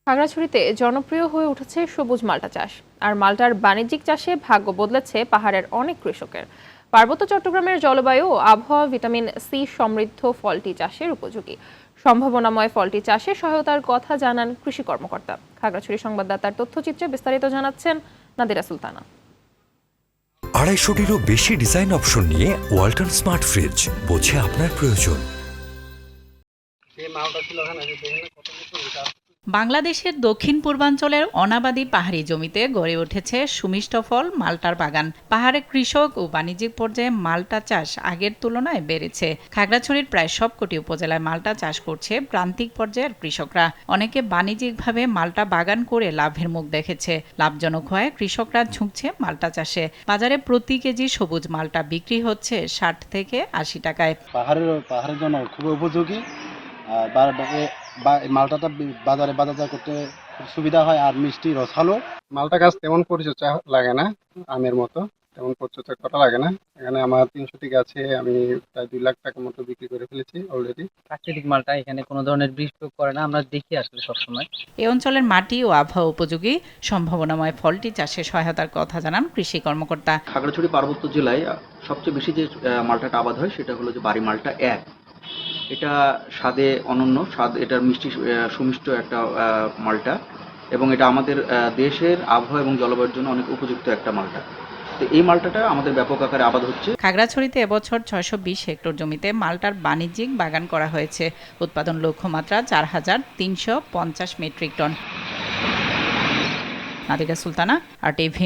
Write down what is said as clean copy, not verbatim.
খাগড়াছড়িতে জনপ্রিয় হয়ে উঠেছে সবুজ মাল্টা চাষ। আর মাল্টার বাণিজ্যিক চাষে ভাগ্য বদলেছে পাহাড়ের অনেক কৃষকের। পার্বত্য চট্টগ্রামের জলবায়ু ও আবহাওয়া ভিটামিন সি সমৃদ্ধ ফলটি চাষের উপযোগী। সম্ভাবনাময় ফলটি চাষে সহায়তার কথা জানান কৃষি কর্মকর্তা। খাগড়াছড়ি সংবাদদাতার তথ্যচিত্রে বিস্তারিত জানাচ্ছেন নাদিরা সুলতানা। 250টিরও বেশি ডিজাইন অপশন নিয়ে ওয়ালটন স্মার্ট ফ্রিজ, বোঝে আপনার প্রয়োজন। বাংলাদেশের দক্ষিণ পূর্বাঞ্চলের অনাবাদী পাহাড়ি জমিতে গড়ে উঠেছে সুমিষ্ট ফল মাল্টার বাগান। পাহাড়ে কৃষক ও বাণিজ্যিক পর্যায়ে মাল্টা চাষ আগের তুলনায় বেড়েছে। খাগড়াছড়ির প্রায় সবকটি উপজেলায় মাল্টা চাষ করছে প্রান্তিক পর্যায়ের কৃষকরা। অনেকে বাণিজ্যিকভাবে মাল্টা বাগান করে লাভের মুখ দেখেছে। লাভজনক হয়ে কৃষকরা ঝুঁকছে মাল্টা চাষে। বাজারে প্রতি কেজি সবুজ মাল্টা বিক্রি হচ্ছে 60 থেকে 80 টাকায়। পাহাড়ের জন্য খুব উপযোগী। মালটাটা বাজারে বাজারজাত করতে খুব সুবিধা হয়, আর মিষ্টি রসালো। মালটা গাছ তেমন পরিচর্যা লাগে না, আমের মতো তেমন পরিচর্যা করা লাগে না। এখানে আমার 300টি গাছে আমি প্রায় 2 লাখ টাকার মতো বিক্রি করে ফেলেছি অলরেডি। প্রাকৃতিক মালটা, এখানে কোনো ধরনের বিষ প্রয়োগ করে না, আমরা দেখি আসলে সবসময়। এই অঞ্চলের মাটি ও আবহাওয়া উপযোগী সম্ভাবনাময় ফলটি চাষে সহায়তার কথা জানান কৃষি কর্মকর্তা। খাগড়াছড়ি পার্বত্য জেলায় সবচেয়ে বেশি যে মালটাটা আবাদ হয় সেটা হলো যে বাড়ি মালটা 1। এটা স্বাদে অনন্য স্বাদ, এটার মিষ্টি সুমিষ্ট একটা মালটা, এবং এটা আমাদের দেশের আবহাওয়া এবং জলবায়ুর জন্য অনেক উপযুক্ত একটা মালটা। তো এই মালটাটা আমাদের ব্যাপক আকারে আবাদ হচ্ছে। খাগড়াছড়িতে এবছর 620 হেক্টর জমিতে মাল্টার বাণিজ্যিক বাগান করা হয়েছে। উৎপাদন লক্ষ্যমাত্রা 4350 metric ton. Nadira Sultana, RTV।